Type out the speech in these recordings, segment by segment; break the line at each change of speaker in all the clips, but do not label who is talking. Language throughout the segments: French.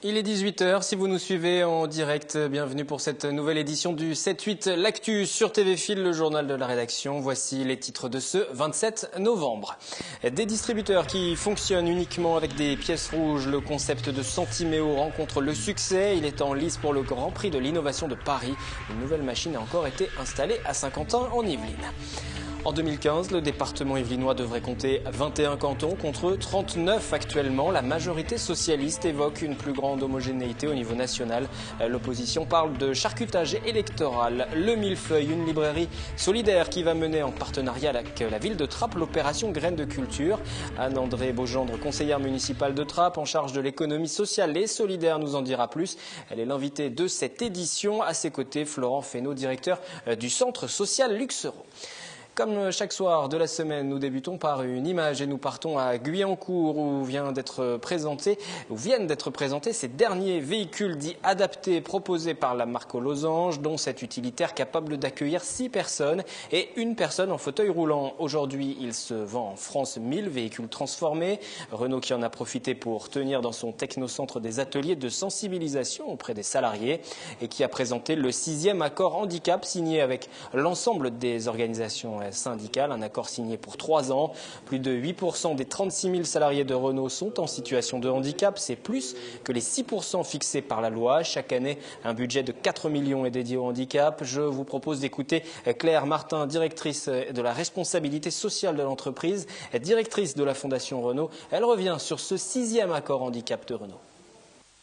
Il est 18 h, si vous nous suivez en direct, bienvenue pour cette nouvelle édition du 7-8 L'Actu sur TV Fil, le journal de la rédaction. Voici les titres de ce 27 novembre. Des distributeurs qui fonctionnent uniquement avec des pièces rouges. Le concept de Centiméo rencontre le succès. Il est en lice pour le Grand Prix de l'innovation de Paris. Une nouvelle machine a encore été installée à Saint-Quentin en Yvelines. En 2015, le département yvelinois devrait compter 21 cantons contre 39 actuellement. La majorité socialiste évoque une plus grande homogénéité au niveau national. L'opposition parle de charcutage électoral. Le Millefeuille, une librairie solidaire qui va mener en partenariat avec la ville de Trappes l'opération Graines de culture. Anne-André Beaugendre, conseillère municipale de Trappes en charge de l'économie sociale et solidaire, nous en dira plus. Elle est l'invitée de cette édition. À ses côtés, Florent Fesneau, directeur du centre social Luxero. Comme chaque soir de la semaine, nous débutons par une image et nous partons à Guyancourt où viennent d'être présentés ces derniers véhicules dits adaptés proposés par la marque aux losanges, dont cet utilitaire capable d'accueillir 6 personnes et une personne en fauteuil roulant. Aujourd'hui, il se vend en France 1000 véhicules transformés. Renault qui en a profité pour tenir dans son technocentre des ateliers de sensibilisation auprès des salariés et qui a présenté le 6e accord handicap signé avec l'ensemble des organisations syndicale, un accord signé pour 3 ans. Plus de 8% des 36 000 salariés de Renault sont en situation de handicap. C'est plus que les 6% fixés par la loi. Chaque année, un budget de 4 millions est dédié au handicap. Je vous propose d'écouter Claire Martin, directrice de la responsabilité sociale de l'entreprise, directrice de la Fondation Renault. Elle revient sur ce 6e accord handicap de Renault.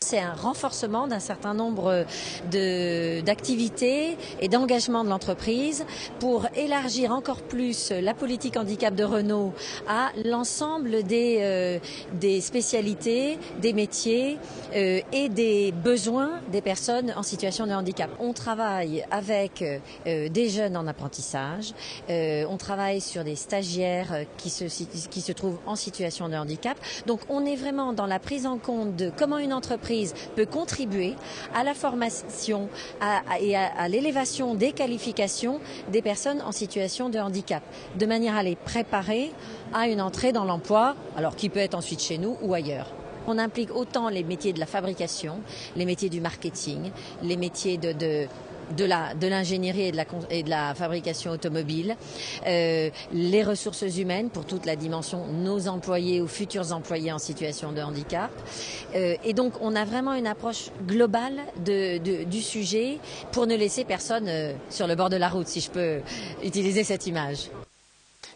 C'est un renforcement d'un certain nombre d'activités et d'engagements de l'entreprise pour élargir encore plus la politique handicap de Renault à l'ensemble des spécialités, des métiers et des besoins des personnes en situation de handicap. On travaille avec des jeunes en apprentissage, on travaille sur des stagiaires qui se trouvent en situation de handicap. Donc on est vraiment dans la prise en compte de comment une entreprise peut contribuer à la formation et à l'élévation des qualifications des personnes en situation de handicap, de manière à les préparer à une entrée dans l'emploi, alors qui peut être ensuite chez nous ou ailleurs. On implique autant les métiers de la fabrication, les métiers du marketing, les métiers de l'ingénierie et de la fabrication automobile, les ressources humaines pour toute la dimension nos employés ou futurs employés en situation de handicap. Et donc on a vraiment une approche globale du sujet pour ne laisser personne sur le bord de la route, si je peux utiliser cette image.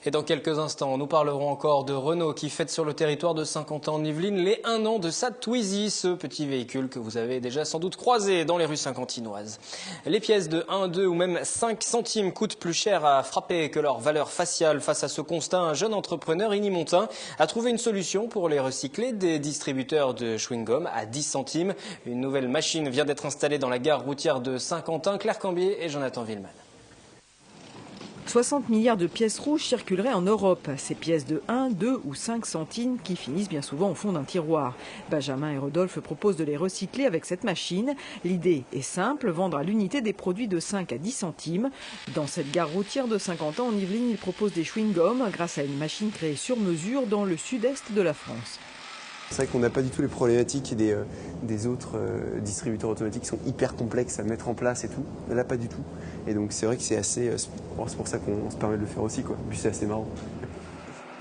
Et dans quelques instants, nous parlerons encore de Renault qui fête sur le territoire de Saint-Quentin en Yvelines les 1 an de sa Twizy, ce petit véhicule que vous avez déjà sans doute croisé dans les rues saint-quentinoises. Les pièces de 1, 2 ou même 5 centimes coûtent plus cher à frapper que leur valeur faciale. Face à ce constat, un jeune entrepreneur inimontain a trouvé une solution pour les recycler, des distributeurs de chewing-gum à 10 centimes. Une nouvelle machine vient d'être installée dans la gare routière de Saint-Quentin. Claire Cambier et Jonathan Villeman.
60 milliards de pièces rouges circuleraient en Europe. Ces pièces de 1, 2 ou 5 centimes qui finissent bien souvent au fond d'un tiroir. Benjamin et Rodolphe proposent de les recycler avec cette machine. L'idée est simple, vendre à l'unité des produits de 5 à 10 centimes. Dans cette gare routière de Saint-Quentin en Yvelines, ils proposent des chewing-gums grâce à une machine créée sur mesure dans le sud-est de la France.
C'est vrai qu'on n'a pas du tout les problématiques des autres distributeurs automatiques qui sont hyper complexes à mettre en place et tout. Là, pas du tout. Et donc c'est vrai que c'est assez... c'est pour ça qu'on se permet de le faire aussi, quoi. Puis c'est assez marrant.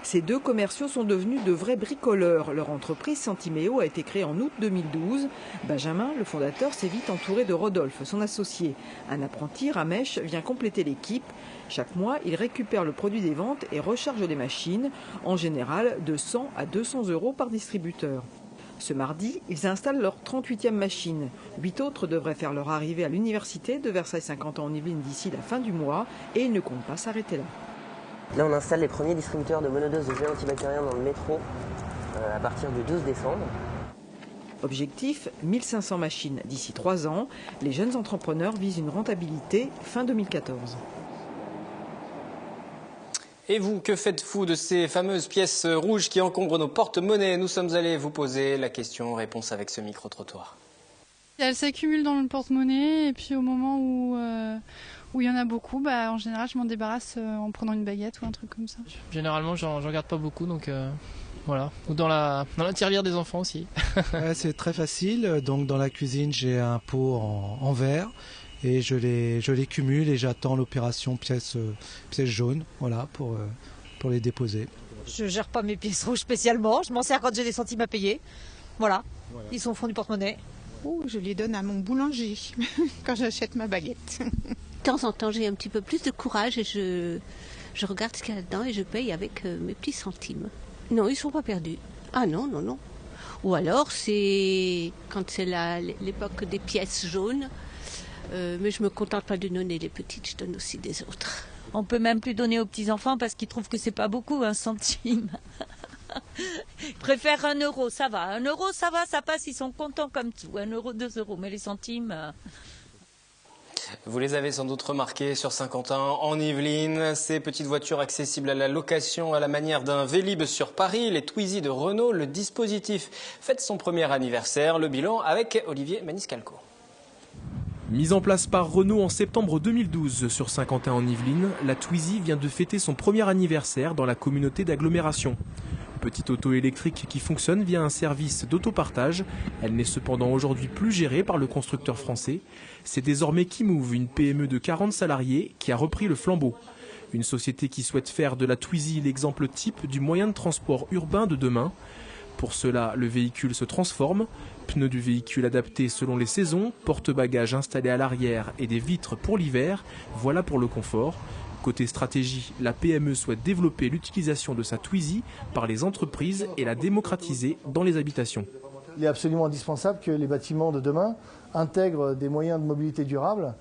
Ces deux commerciaux sont devenus de vrais bricoleurs. Leur entreprise Centiméo a été créée en août 2012. Benjamin, le fondateur, s'est vite entouré de Rodolphe, son associé. Un apprenti, Ramesh, vient compléter l'équipe. Chaque mois, il récupère le produit des ventes et recharge les machines, en général de 100 à 200 € par distributeur. Ce mardi, ils installent leur 38e machine. 8 autres devraient faire leur arrivée à l'université de Versailles-Saint-Quentin en Yvelines d'ici la fin du mois et ils ne comptent pas s'arrêter là.
Là, on installe les premiers distributeurs de monodoses de gel antibactérien dans le métro à partir du 12 décembre.
Objectif, 1500 machines d'ici 3 ans. Les jeunes entrepreneurs visent une rentabilité fin 2014.
Et vous, que faites-vous de ces fameuses pièces rouges qui encombrent nos porte-monnaies? Nous sommes allés vous poser la question. Réponse avec ce micro-trottoir.
Elles s'accumulent dans le porte-monnaie et puis au moment où Où il y en a beaucoup, en général je m'en débarrasse en prenant une baguette ou un truc comme ça.
Généralement j'en garde pas beaucoup, donc voilà. Ou dans la tirelire des enfants aussi.
Ouais, c'est très facile, donc dans la cuisine j'ai un pot en verre et je les cumule et j'attends l'opération pièce jaune, voilà, pour les déposer.
Je gère pas mes pièces rouges spécialement, je m'en sers quand j'ai des centimes à payer. Voilà. Ils sont au fond du porte-monnaie.
Je les donne à mon boulanger quand j'achète ma baguette.
De temps en temps, j'ai un petit peu plus de courage et je regarde ce qu'il y a dedans et je paye avec mes petits centimes. Non, ils ne sont pas perdus. Ah non, non, non. Ou alors, quand c'est l'époque des pièces jaunes, mais je ne me contente pas de donner les petites, je donne aussi des autres.
On peut même plus donner aux petits-enfants parce qu'ils trouvent que c'est pas beaucoup, 1 centime. Ils préfèrent 1 euro, ça va. 1 euro, ça va, ça passe, ils sont contents comme tout. 1 euro, 2 euros, mais les centimes...
Vous les avez sans doute remarqués sur Saint-Quentin, en Yvelines, ces petites voitures accessibles à la location à la manière d'un Vélib sur Paris, les Twizy de Renault. Le dispositif fête son premier anniversaire. Le bilan avec Olivier Maniscalco.
Mise en place par Renault en septembre 2012 sur Saint-Quentin en Yvelines, la Twizy vient de fêter son premier anniversaire dans la communauté d'agglomération. Petite auto électrique qui fonctionne via un service d'autopartage. Elle n'est cependant aujourd'hui plus gérée par le constructeur français. C'est désormais Kimove, une PME de 40 salariés, qui a repris le flambeau. Une société qui souhaite faire de la Twizy l'exemple type du moyen de transport urbain de demain. Pour cela, le véhicule se transforme. Pneus du véhicule adaptés selon les saisons, porte-bagages installés à l'arrière et des vitres pour l'hiver. Voilà pour le confort. Côté stratégie, la PME souhaite développer l'utilisation de sa Twizy par les entreprises et la démocratiser dans les habitations.
Il est absolument indispensable que les bâtiments de demain intègrent des moyens de mobilité durable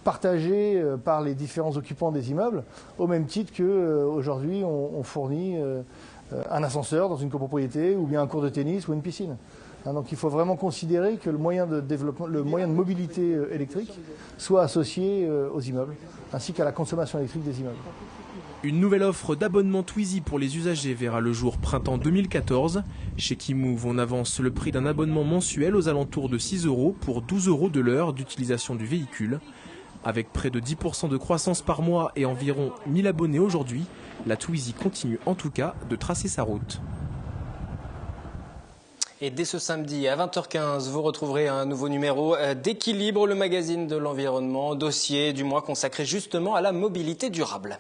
partagés par les différents occupants des immeubles, au même titre qu'aujourd'hui on fournit un ascenseur dans une copropriété ou bien un court de tennis ou une piscine. Donc il faut vraiment considérer que le moyen de développement, le moyen de mobilité électrique soit associé aux immeubles, ainsi qu'à la consommation électrique des immeubles.
Une nouvelle offre d'abonnement Twizy pour les usagers verra le jour printemps 2014. Chez Kimove, on avance le prix d'un abonnement mensuel aux alentours de 6 € pour 12 € de l'heure d'utilisation du véhicule. Avec près de 10% de croissance par mois et environ 1000 abonnés aujourd'hui, la Twizy continue en tout cas de tracer sa route.
Et dès ce samedi à 20h15, vous retrouverez un nouveau numéro d'Équilibre, le magazine de l'environnement, dossier du mois consacré justement à la mobilité durable.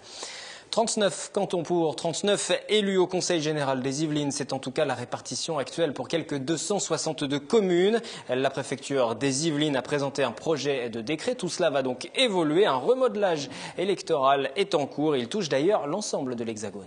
39 cantons pour 39 élus au Conseil général des Yvelines. C'est en tout cas la répartition actuelle pour quelques 262 communes. La préfecture des Yvelines a présenté un projet de décret. Tout cela va donc évoluer. Un remodelage électoral est en cours. Il touche d'ailleurs l'ensemble de l'Hexagone.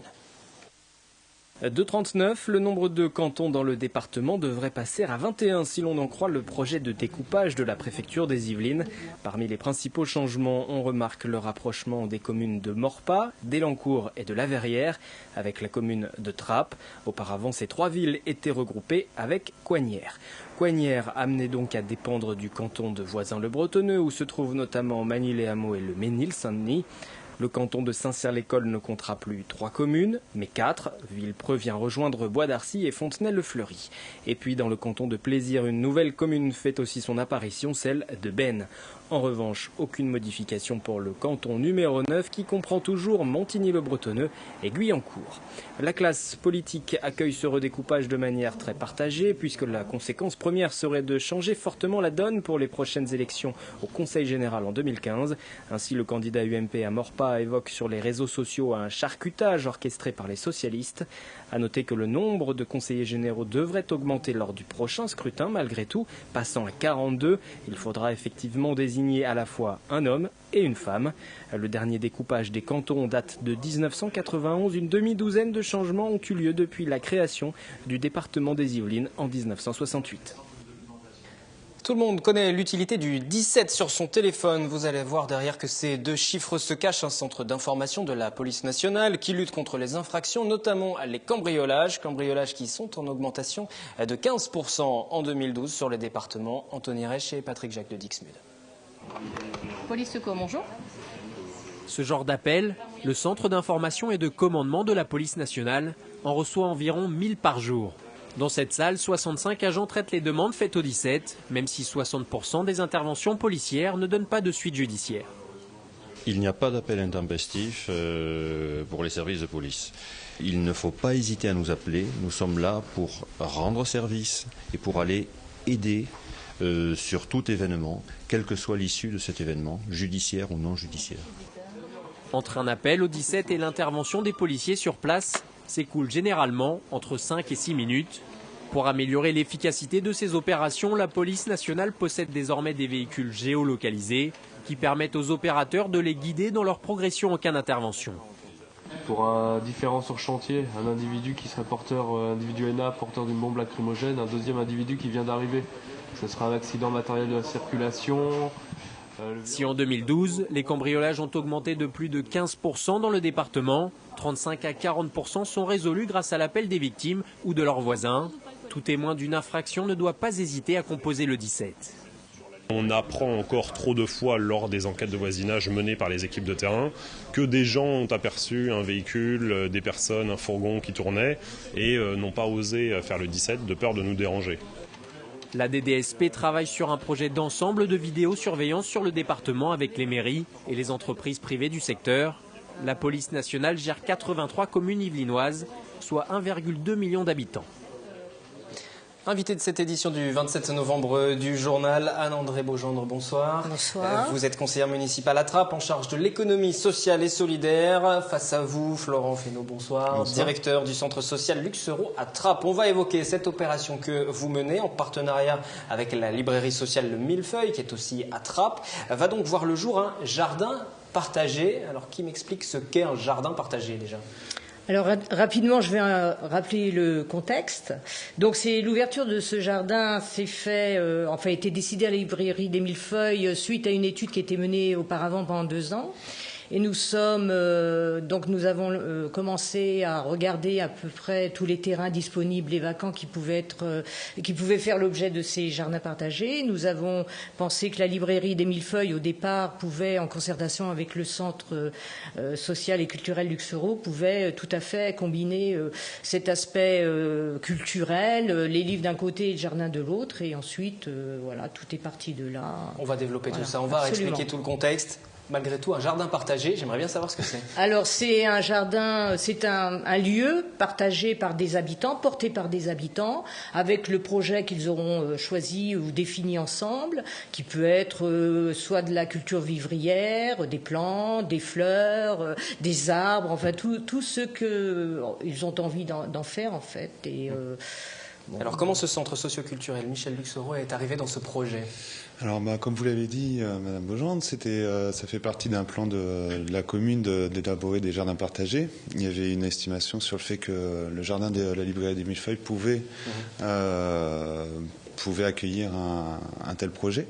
De 39, le nombre de cantons dans le département devrait passer à 21 si l'on en croit le projet de découpage de la préfecture des Yvelines. Parmi les principaux changements, on remarque le rapprochement des communes de Morpas, d'Elancourt et de La Verrière avec la commune de Trappes. Auparavant, ces 3 villes étaient regroupées avec Coignières. Coignières amenait donc à dépendre du canton de Voisins-le-Bretonneux où se trouvent notamment Magny-les-Hameaux et le Mesnil-Saint-Denis. Le canton de Saint-Cyr-l'École ne comptera plus 3 communes, mais 4. Villepreux vient rejoindre Bois d'Arcy et Fontenay-le-Fleury. Et puis dans le canton de Plaisir, une nouvelle commune fait aussi son apparition, celle de Bennes. En revanche, aucune modification pour le canton numéro 9 qui comprend toujours Montigny-le-Bretonneux et Guyancourt. La classe politique accueille ce redécoupage de manière très partagée puisque la conséquence première serait de changer fortement la donne pour les prochaines élections au Conseil général en 2015. Ainsi, le candidat UMP à Morpas évoque sur les réseaux sociaux un charcutage orchestré par les socialistes. À noter que le nombre de conseillers généraux devrait augmenter lors du prochain scrutin malgré tout, passant à 42. Il faudra effectivement désigner à la fois un homme et une femme. Le dernier découpage des cantons date de 1991. Une demi-douzaine de changements ont eu lieu depuis la création du département des Yvelines en 1968. Tout le monde connaît l'utilité du 17 sur son téléphone. Vous allez voir derrière que ces 2 chiffres se cachent un centre d'information de la police nationale qui lutte contre les infractions, notamment les cambriolages qui sont en augmentation de 15% en 2012 sur les départements. Anthony Reich et Patrick Jacques de Dixmude.
Police Secours, bonjour.
Ce genre d'appel, le centre d'information et de commandement de la police nationale en reçoit environ 1000 par jour. Dans cette salle, 65 agents traitent les demandes faites au 17, même si 60% des interventions policières ne donnent pas de suite judiciaire.
Il n'y a pas d'appel intempestif pour les services de police. Il ne faut pas hésiter à nous appeler. Nous sommes là pour rendre service et pour aller aider sur tout événement, quelle que soit l'issue de cet événement, judiciaire ou non judiciaire.
Entre un appel au 17 et l'intervention des policiers sur place, s'écoule généralement entre 5 et 6 minutes. Pour améliorer l'efficacité de ces opérations, la police nationale possède désormais des véhicules géolocalisés qui permettent aux opérateurs de les guider dans leur progression en cas d'intervention.
Pour un différent sur chantier, un individu qui serait porteur, individu ENA, porteur d'une bombe lacrymogène, un deuxième individu qui vient d'arriver. Ce sera un accident matériel de la circulation.
Si en 2012, les cambriolages ont augmenté de plus de 15% dans le département, 35 à 40% sont résolus grâce à l'appel des victimes ou de leurs voisins. Tout témoin d'une infraction ne doit pas hésiter à composer le 17.
On apprend encore trop de fois lors des enquêtes de voisinage menées par les équipes de terrain que des gens ont aperçu un véhicule, des personnes, un fourgon qui tournait et n'ont pas osé faire le 17 de peur de nous déranger.
La DDSP travaille sur un projet d'ensemble de vidéosurveillance sur le département avec les mairies et les entreprises privées du secteur. La police nationale gère 83 communes yvelinoises, soit 1,2 million d'habitants.
Invité de cette édition du 27 novembre du journal, Anne-André Beaugendre, bonsoir.
Bonsoir.
Vous êtes conseillère municipale à Trappes en charge de l'économie sociale et solidaire. Face à vous, Florent Fesneau, bonsoir.
Bonsoir.
Directeur du centre social Luxeuro à Trappes. On va évoquer cette opération que vous menez en partenariat avec la librairie sociale Le Millefeuille, qui est aussi à Trappes. Va donc voir le jour un jardin partagé. Alors, qui m'explique ce qu'est un jardin partagé déjà ?
Alors rapidement, je vais rappeler le contexte. Donc c'est l'ouverture de ce jardin s'est fait, a été décidée à la librairie des Millefeuilles suite à une étude qui était menée auparavant pendant 2 ans. Et nous avons commencé à regarder à peu près tous les terrains disponibles et vacants qui pouvaient faire l'objet de ces jardins partagés. Nous avons pensé que la librairie des Millefeuilles, au départ, pouvait, en concertation avec le centre social et culturel Luxeuro, pouvait tout à fait combiner cet aspect culturel, les livres d'un côté et le jardin de l'autre. Et ensuite, tout est parti de là.
On va développer tout ça. On va expliquer tout le contexte. Malgré tout, un jardin partagé, j'aimerais bien savoir ce que c'est.
Alors, c'est un jardin, c'est un lieu partagé par des habitants, porté par des habitants, avec le projet qu'ils auront choisi ou défini ensemble, qui peut être soit de la culture vivrière, des plantes, des fleurs, des arbres, enfin tout ce qu'ils ont envie d'en faire, en fait. Et,
alors, comment ce centre socio-culturel Michel Luxeuro est arrivé dans ce projet ?
Alors, comme vous l'avez dit, Madame Beaugendre, ça fait partie d'un plan de la commune d'élaborer des jardins partagés. Il y avait une estimation sur le fait que le jardin de la librairie des Millefeuilles pouvait accueillir un tel projet.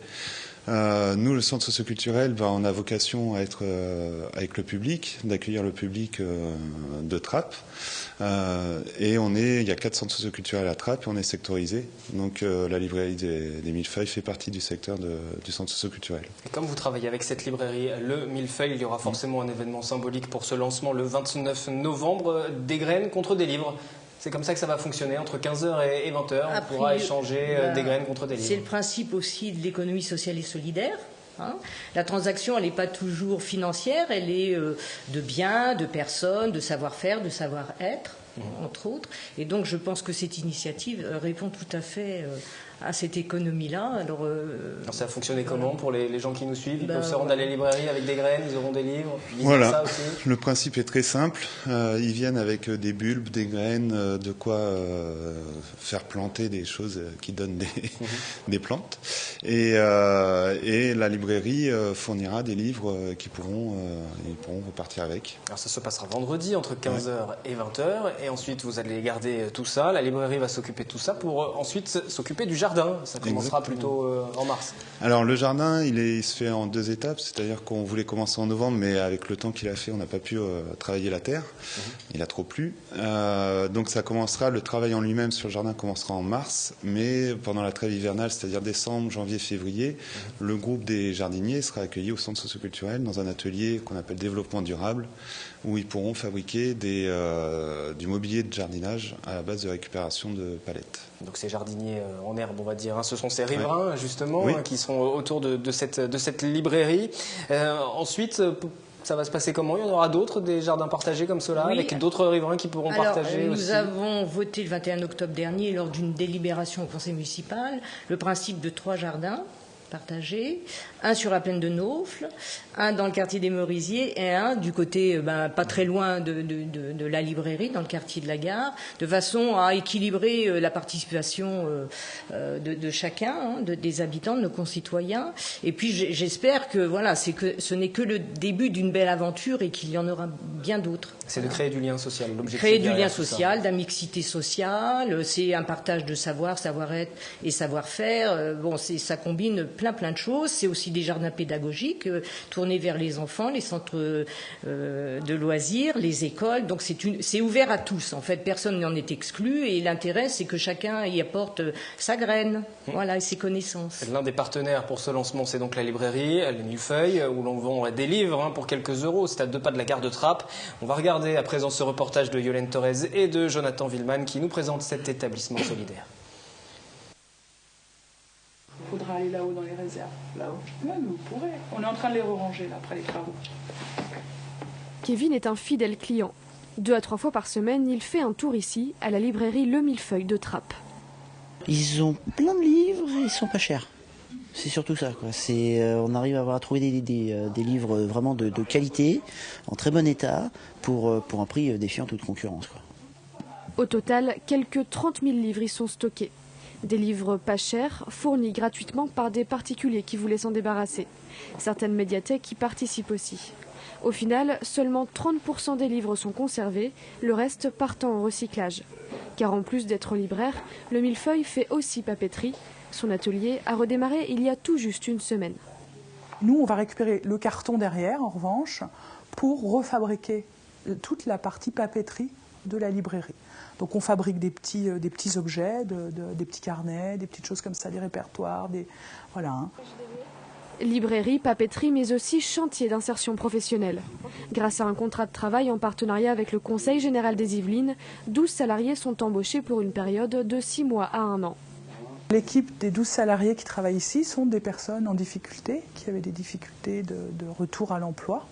Nous, le centre socioculturel, on a vocation à être avec le public, d'accueillir le public de Trappes. Et il y a 4 centres socioculturels à Trappes et on est sectorisé. Donc la librairie des Millefeuilles fait partie du secteur du centre socioculturel.
Et comme vous travaillez avec cette librairie, le Millefeuille, il y aura forcément un événement symbolique pour ce lancement le 29 novembre, des graines contre des livres. C'est comme ça que ça va fonctionner, entre 15h et 20h, on pourra échanger des graines contre des livres.
C'est le principe aussi de l'économie sociale et solidaire. La transaction, elle n'est pas toujours financière, elle est de biens, de personnes, de savoir-faire, de savoir-être, entre autres. Et donc je pense que cette initiative répond tout à fait à cette économie-là. Alors
ça a fonctionné comment pour les gens qui nous suivent? Ils peuvent se rendre à la librairie avec des graines, ils auront des livres.
Voilà,
ça aussi.
Le principe est très simple. Ils viennent avec des bulbes, des graines, de quoi faire planter des choses qui donnent des plantes. Et la librairie fournira des livres ils pourront repartir avec.
Alors ça se passera vendredi entre 15h et 20h. Et ensuite, vous allez garder tout ça. La librairie va s'occuper de tout ça pour ensuite s'occuper du jardin. Ça commencera plutôt en mars.
Alors le jardin, il se fait en 2 étapes. C'est-à-dire qu'on voulait commencer en novembre, mais avec le temps qu'il a fait, on n'a pas pu travailler la terre. Il a trop plu. Donc le travail en lui-même sur le jardin commencera en mars. Mais pendant la trêve hivernale, c'est-à-dire décembre, janvier, février, le groupe des jardiniers sera accueilli au centre socioculturel dans un atelier qu'on appelle développement durable, où ils pourront fabriquer du mobilier de jardinage à la base de récupération de palettes.
Donc ces jardiniers en herbe, on va dire, hein, ce sont ces riverains justement qui sont autour de cette librairie. Ensuite, ça va se passer comment? Il y en aura d'autres, des jardins partagés comme cela, avec d'autres riverains qui pourront partager aussi?
Nous avons voté le 21 octobre dernier, lors d'une délibération au conseil municipal, le principe de 3 jardins partagés, un sur la plaine de Naufle, un dans le quartier des Merisiers et un du côté pas très loin de la librairie, dans le quartier de la Gare, de façon à équilibrer la participation de chacun, des habitants, de nos concitoyens. Et puis j'espère que ce n'est que le début d'une belle aventure et qu'il y en aura bien d'autres.
C'est de créer du lien social, l'objectif.
Créer du lien social, de la mixité sociale, c'est un partage de savoir, savoir-être et savoir-faire. Ça combine plein de choses. C'est aussi des jardins pédagogiques tournés vers les enfants, les centres de loisirs, les écoles. Donc c'est ouvert à tous. En fait, personne n'en est exclu. Et l'intérêt, c'est que chacun y apporte sa graine, et ses connaissances.
L'un des partenaires pour ce lancement, c'est donc la librairie, les Millefeuilles, où l'on vend des livres pour quelques euros. C'est à 2 pas de la gare de Trappes. On va regarder à présent ce reportage de Yolène Torres et de Jonathan Villeman qui nous présente cet établissement solidaire.
Il faudra aller là-haut dans les réserves. Là-haut. Ouais, mais vous pourrez. On est en train de les ranger là, après les travaux.
Kevin est un fidèle client. 2 à 3 fois par semaine, il fait un tour ici, à la librairie Le Millefeuille de Trappes.
Ils ont plein de livres et ils sont pas chers. C'est surtout ça, quoi. On arrive à trouver des livres vraiment de qualité, en très bon état, pour un prix défiant toute concurrence, quoi.
Au total, quelques 30 000 livres y sont stockés. Des livres pas chers, fournis gratuitement par des particuliers qui voulaient s'en débarrasser. Certaines médiathèques y participent aussi. Au final, seulement 30% des livres sont conservés, le reste partant en recyclage. Car en plus d'être libraire, le Millefeuille fait aussi papeterie. Son atelier a redémarré il y a tout juste une semaine.
Nous, on va récupérer le carton derrière, en revanche, pour refabriquer toute la partie papeterie de la librairie. Donc on fabrique des petits objets, des petits carnets, des petites choses comme ça, des répertoires, voilà.
Librairie, papeterie, mais aussi chantier d'insertion professionnelle. Grâce à un contrat de travail en partenariat avec le Conseil général des Yvelines, 12 salariés sont embauchés pour une période de 6 mois à 1 an.
L'équipe des 12 salariés qui travaillent ici sont des personnes en difficulté, qui avaient des difficultés de retour à l'emploi,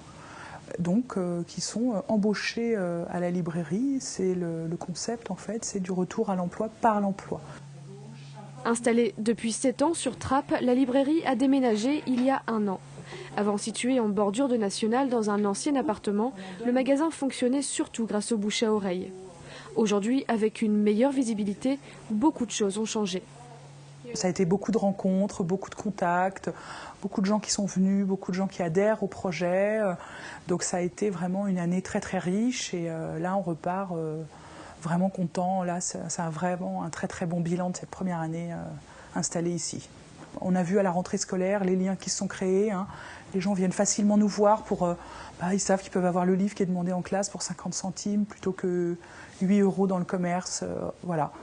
donc qui sont embauchés à la librairie. C'est le concept, en fait, c'est du retour à l'emploi par l'emploi.
Installée depuis 7 ans sur Trappes, la librairie a déménagé il y a 1 an. Avant situé en bordure de National dans un ancien appartement, le magasin fonctionnait surtout grâce au bouche à oreille. Aujourd'hui, avec une meilleure visibilité, beaucoup de choses ont changé.
Ça a été beaucoup de rencontres, beaucoup de contacts, beaucoup de gens qui sont venus, beaucoup de gens qui adhèrent au projet. Donc ça a été vraiment une année très très riche et là on repart vraiment content. Là c'est vraiment un très très bon bilan de cette première année installée ici. On a vu à la rentrée scolaire les liens qui se sont créés. Les gens viennent facilement nous voir ils savent qu'ils peuvent avoir le livre qui est demandé en classe pour 50 centimes plutôt que 8 € dans le commerce. Voilà.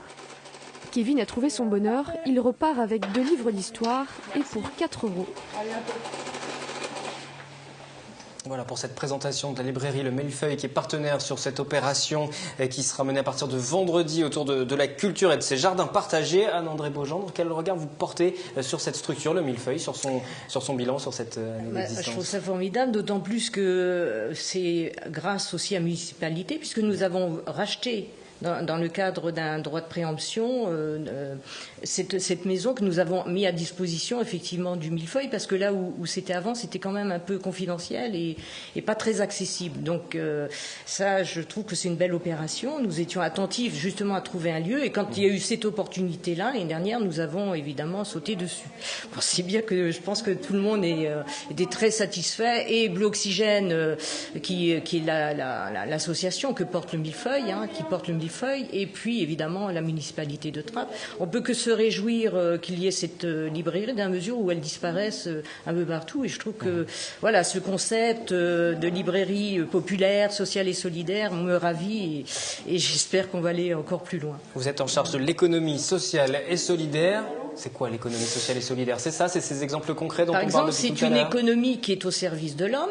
Kevin a trouvé son bonheur, il repart avec 2 livres d'histoire et pour 4 €.
Voilà pour cette présentation de la librairie Le Millefeuille qui est partenaire sur cette opération qui sera menée à partir de vendredi autour de la culture et de ces jardins partagés. Anne-André Beaugendre, quel regard vous portez sur cette structure, Le Millefeuille, sur son bilan, sur cette année d'existence?
Je trouve ça formidable, d'autant plus que c'est grâce aussi à la municipalité, puisque nous avons racheté dans le cadre d'un droit de préemption, cette maison que nous avons mis à disposition effectivement du Millefeuille, parce que là où c'était avant, c'était quand même un peu confidentiel et pas très accessible. Donc ça, je trouve que c'est une belle opération. Nous étions attentifs justement à trouver un lieu, et quand il y a eu cette opportunité-là, l'année dernière, nous avons évidemment sauté dessus. Bon, c'est bien que je pense que tout le monde était très satisfait, et Bleu Oxygène, qui est l'association que porte le Millefeuille, qui porte le Millefeuille, et puis évidemment la municipalité de Trappes. On peut que se réjouir qu'il y ait cette librairie, dans la mesure où elle disparaisse un peu partout, et je trouve que voilà, ce concept de librairie populaire, sociale et solidaire me ravit, et j'espère qu'on va aller encore plus loin.
Vous êtes en charge de l'économie sociale et solidaire. C'est quoi l'économie sociale et solidaire? C'est ça, c'est ces exemples concrets dont
Par
on
exemple,
parle depuis tout
c'est
à
une
l'heure.
économie qui est au service de l'homme.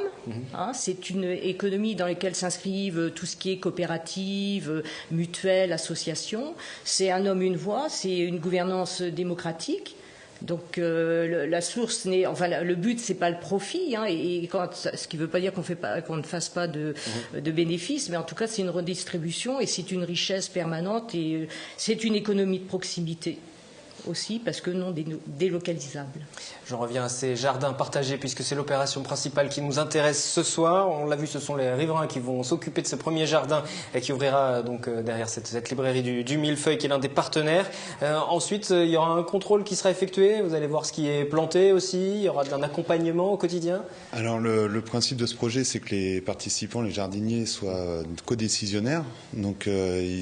C'est une économie dans laquelle s'inscrivent tout ce qui est coopérative, mutuelle, association. C'est un homme, une voix, c'est une gouvernance démocratique. Donc la source n'est, enfin le but c'est pas le profit, ce qui ne veut pas dire qu'on ne fasse pas de bénéfices, mais en tout cas c'est une redistribution et c'est une richesse permanente et c'est une économie de proximité aussi parce que non délocalisable.
J'en reviens à ces jardins partagés puisque c'est l'opération principale qui nous intéresse ce soir. On l'a vu, ce sont les riverains qui vont s'occuper de ce premier jardin qui ouvrira donc derrière cette librairie du Millefeuille qui est l'un des partenaires. Ensuite, il y aura un contrôle qui sera effectué. Vous allez voir ce qui est planté aussi. Il y aura un accompagnement au quotidien.
Alors le principe de ce projet, c'est que les participants, les jardiniers, soient codécisionnaires. Donc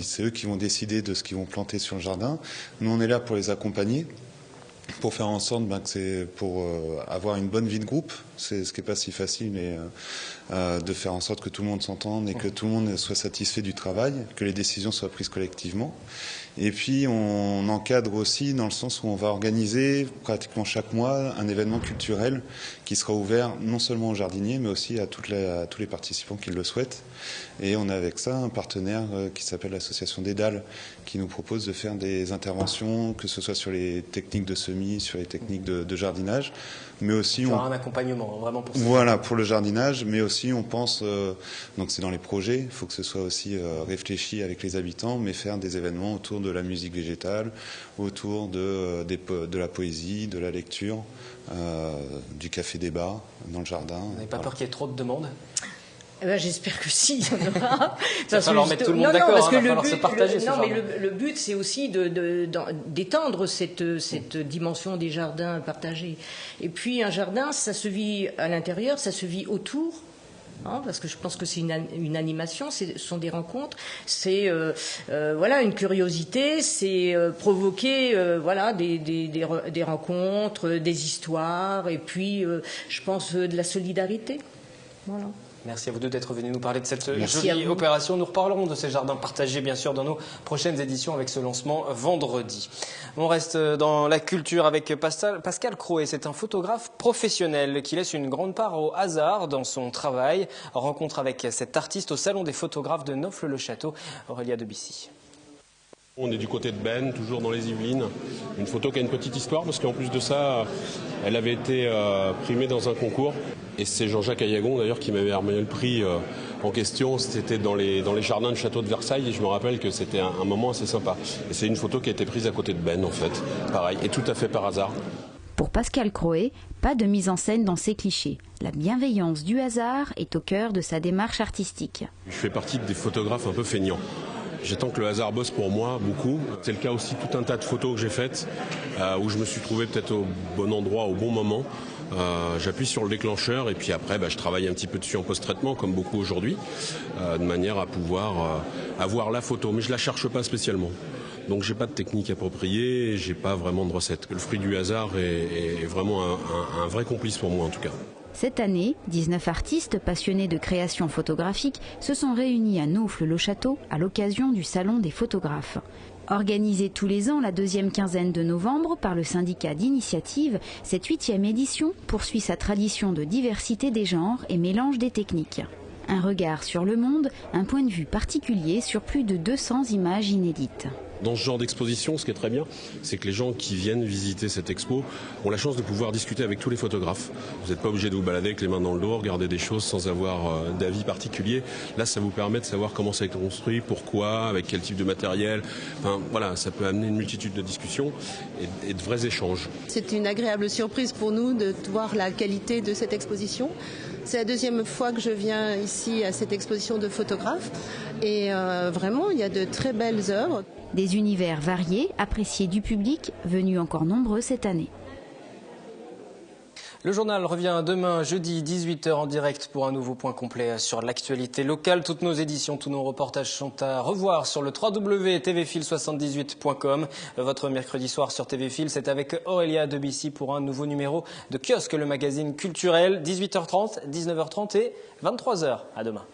c'est eux qui vont décider de ce qu'ils vont planter sur le jardin. Nous, on est là pour les accompagner, pour faire en sorte que c'est pour avoir une bonne vie de groupe. C'est ce qui n'est pas si facile, mais de faire en sorte que tout le monde s'entende et que tout le monde soit satisfait du travail, que les décisions soient prises collectivement. Et puis on encadre aussi dans le sens où on va organiser pratiquement chaque mois un événement culturel qui sera ouvert non seulement aux jardiniers mais aussi à tous les participants qui le souhaitent. Et on a avec ça un partenaire qui s'appelle l'association des Dalles qui nous propose de faire des interventions, que ce soit sur les techniques de semis, sur les techniques de jardinage, mais aussi...
un accompagnement vraiment pour ça.
Voilà, pour le jardinage, mais aussi on pense, donc c'est dans les projets, il faut que ce soit aussi réfléchi avec les habitants, mais faire des événements autour de la musique végétale, autour de la poésie, de la lecture, du café-débat dans le jardin.
Vous n'avez pas peur qu'il y ait trop de demandes?
J'espère que si, il y en aura.
Il va falloir mettre tout le monde d'accord, il va falloir se partager ce jardin.
Mais le but, c'est aussi d'étendre cette dimension des jardins partagés. Et puis, un jardin, ça se vit à l'intérieur, ça se vit autour. Parce que je pense que c'est une animation, ce sont des rencontres, c'est une curiosité, c'est provoquer des rencontres, des histoires, et puis je pense de la solidarité. Voilà.
Merci à vous deux d'être venus nous parler de cette jolie opération. Nous reparlerons de ces jardins partagés, bien sûr, dans nos prochaines éditions avec ce lancement vendredi. On reste dans la culture avec Pascal Croé. C'est un photographe professionnel qui laisse une grande part au hasard dans son travail. Rencontre avec cet artiste au Salon des photographes de Nofles-le-Château. Aurélia Debussy.
On est du côté de Ben, toujours dans les Yvelines. Une photo qui a une petite histoire parce qu'en plus de ça, elle avait été primée dans un concours. Et c'est Jean-Jacques Ayagon d'ailleurs qui m'avait remis le prix en question. C'était dans les jardins du château de Versailles et je me rappelle que c'était un moment assez sympa. Et c'est une photo qui a été prise à côté de Ben en fait. Pareil, et tout à fait par hasard.
Pour Pascal Croé, pas de mise en scène dans ces clichés. La bienveillance du hasard est au cœur de sa démarche artistique.
Je fais partie des photographes un peu feignants. J'attends que le hasard bosse pour moi, beaucoup. C'est le cas aussi tout un tas de photos que j'ai faites, où je me suis trouvé peut-être au bon endroit, au bon moment. J'appuie sur le déclencheur et puis après je travaille un petit peu dessus en post-traitement, comme beaucoup aujourd'hui, de manière à pouvoir avoir la photo. Mais je ne la cherche pas spécialement. Donc j'ai pas de technique appropriée, j'ai pas vraiment de recette. Le fruit du hasard est vraiment un vrai complice pour moi en tout cas.
Cette année, 19 artistes passionnés de création photographique se sont réunis à Nofles-le-Château à l'occasion du Salon des photographes. Organisée tous les ans la deuxième quinzaine de novembre par le syndicat d'Initiative, cette 8e édition poursuit sa tradition de diversité des genres et mélange des techniques. Un regard sur le monde, un point de vue particulier sur plus de 200 images inédites.
Dans ce genre d'exposition, ce qui est très bien, c'est que les gens qui viennent visiter cette expo ont la chance de pouvoir discuter avec tous les photographes. Vous n'êtes pas obligé de vous balader avec les mains dans le dos, regarder des choses sans avoir d'avis particulier. Là, ça vous permet de savoir comment ça a été construit, pourquoi, avec quel type de matériel. Enfin, voilà, ça peut amener une multitude de discussions et de vrais échanges.
C'est une agréable surprise pour nous de voir la qualité de cette exposition. C'est la deuxième fois que je viens ici à cette exposition de photographes et vraiment, il y a de très belles œuvres.
Des univers variés, appréciés du public, venus encore nombreux cette année.
Le journal revient demain, jeudi, 18h en direct pour un nouveau point complet sur l'actualité locale. Toutes nos éditions, tous nos reportages sont à revoir sur le www.tvfil78.com. Votre mercredi soir sur TVFil, c'est avec Aurélia Debussy pour un nouveau numéro de Kiosque, le magazine culturel, 18h30, 19h30 et 23h. À demain.